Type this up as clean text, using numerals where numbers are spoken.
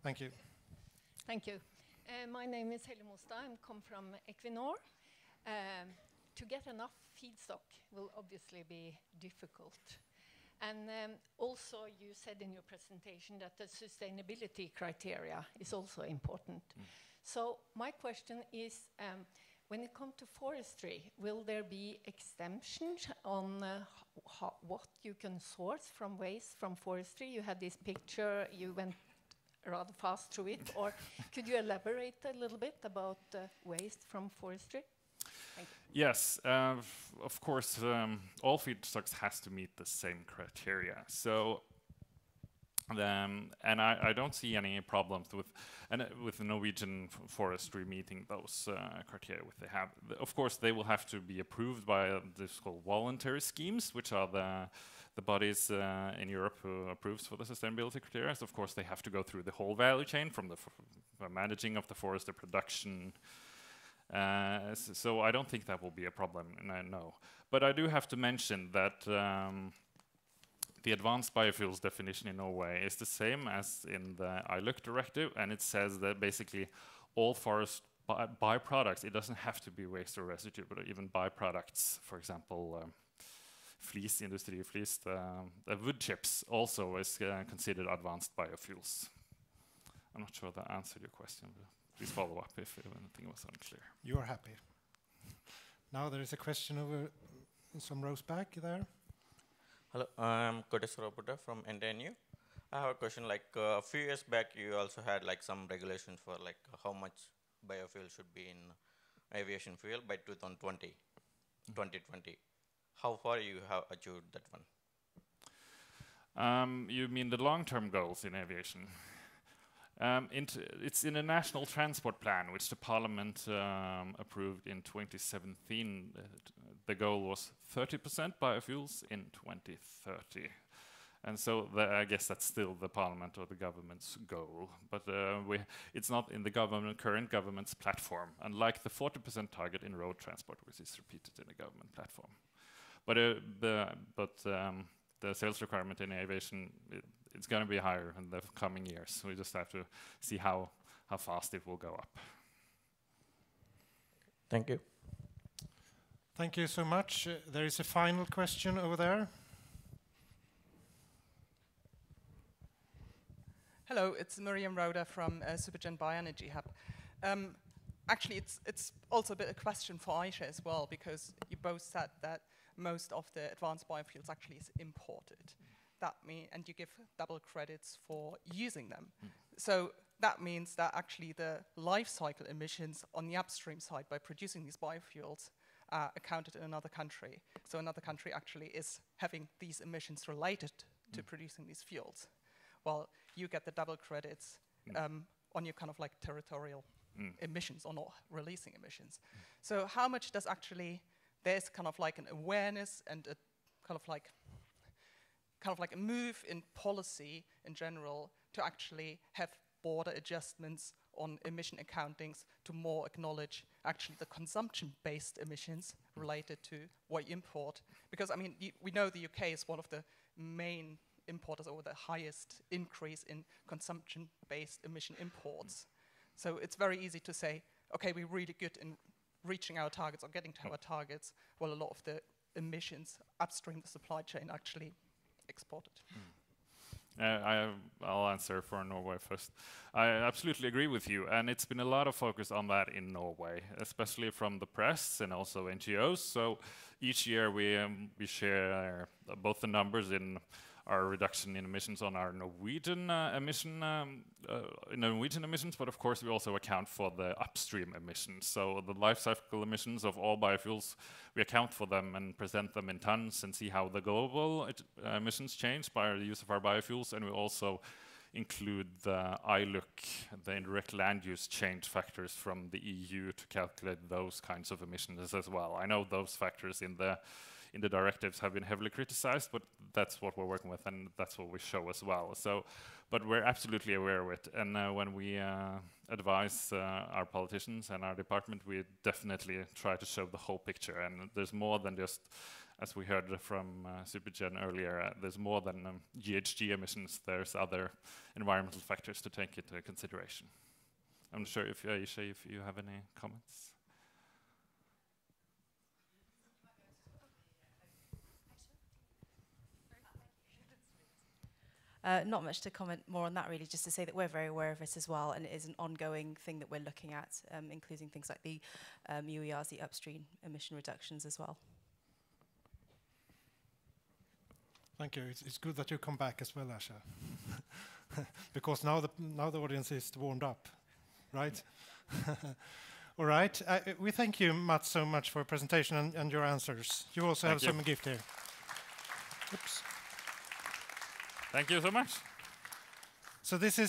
Thank you. Thank you. My name is Helle Mostad. I come from Equinor. To get enough feedstock will obviously be difficult. And also you said in your presentation that the sustainability criteria is also important. So my question is, when it comes to forestry, will there be exemptions on what you can source from waste from forestry? You had this picture, you went rather fast through it, or could you elaborate a little bit about waste from forestry? Thank you. Yes, of course, all feedstocks has to meet the same criteria. So, and I don't see any problems with the Norwegian forestry meeting those criteria. They have, of course, they will have to be approved by this called voluntary schemes, which are the bodies in Europe who approves for the sustainability criteria. So of course, they have to go through the whole value chain from the managing of the forest, the production. So I don't think that will be a problem, no. But I do have to mention that the advanced biofuels definition in Norway is the same as in the ILUC directive, and it says that basically all forest byproducts, it doesn't have to be waste or residue, but even byproducts, for example, fleece, industry fleece, the wood chips also is considered advanced biofuels. I'm not sure that answered your question, but please follow up if anything was unclear. You are happy. Now there is a question over some rows back there. Hello, I'm Kotesh Raputa from NTNU. I have a question, like a few years back you also had like some regulations for like how much biofuel should be in aviation fuel by 2020. How far you have achieved that one? You mean the long-term goals in aviation? It's in a national transport plan, which the parliament approved in 2017. The goal was 30% biofuels in 2030. And so I guess that's still the parliament or the government's goal. But it's not in the current government's platform, unlike the 40% target in road transport, which is repeated in the government platform. But the sales requirement in aviation, it's going to be higher in the coming years. We just have to see how fast it will go up. Thank you. Thank you so much. There is a final question over there. Hello, it's Miriam Roda from Supergen Bioenergy Hub. Actually, it's also a bit a question for Aisha as well, because you both said that most of the advanced biofuels actually is imported. And you give double credits for using them. So that means that actually the life cycle emissions on the upstream side by producing these biofuels are accounted in another country. So another country actually is having these emissions related to producing these fuels. While you get the double credits on your kind of like territorial emissions or not releasing emissions. So how much does actually, there's kind of like an awareness and a kind of like a move in policy in general to actually have border adjustments on emission accountings to more acknowledge actually the consumption-based emissions related to what you import. Because I mean, we know the UK is one of the main importers or the highest increase in consumption-based emission imports. So it's very easy to say, okay, we're really good in reaching our targets or getting to our targets, while a lot of the emissions upstream the supply chain actually exported. I'll answer for Norway first. I absolutely agree with you, and it's been a lot of focus on that in Norway, especially from the press and also NGOs. So each year we share both the numbers in our reduction in emissions on our Norwegian emissions, but of course we also account for the upstream emissions. So the life cycle emissions of all biofuels, we account for them and present them in tons and see how the global emissions change by the use of our biofuels, and we also include the ILUC, the indirect land use change factors from the EU to calculate those kinds of emissions as well. I know those factors in the directives have been heavily criticized, but that's what we're working with, and that's what we show as well. So, but we're absolutely aware of it, and when we advise our politicians and our department, we definitely try to show the whole picture, and there's more than just as we heard from Supergen earlier, there's more than GHG emissions. There's other environmental factors to take into consideration. I'm not sure if Aisha, if you have any comments. Not much to comment more on that, really, just to say that we're very aware of it as well, and it is an ongoing thing that we're looking at, including things like the UERs, the upstream emission reductions as well. Thank you. It's good that you come back as well, Asha, because now the audience is warmed up, right? All right. We thank you, Mats, so much for your presentation and your answers. You also have some gift here. Oops. Thank you so much. So this is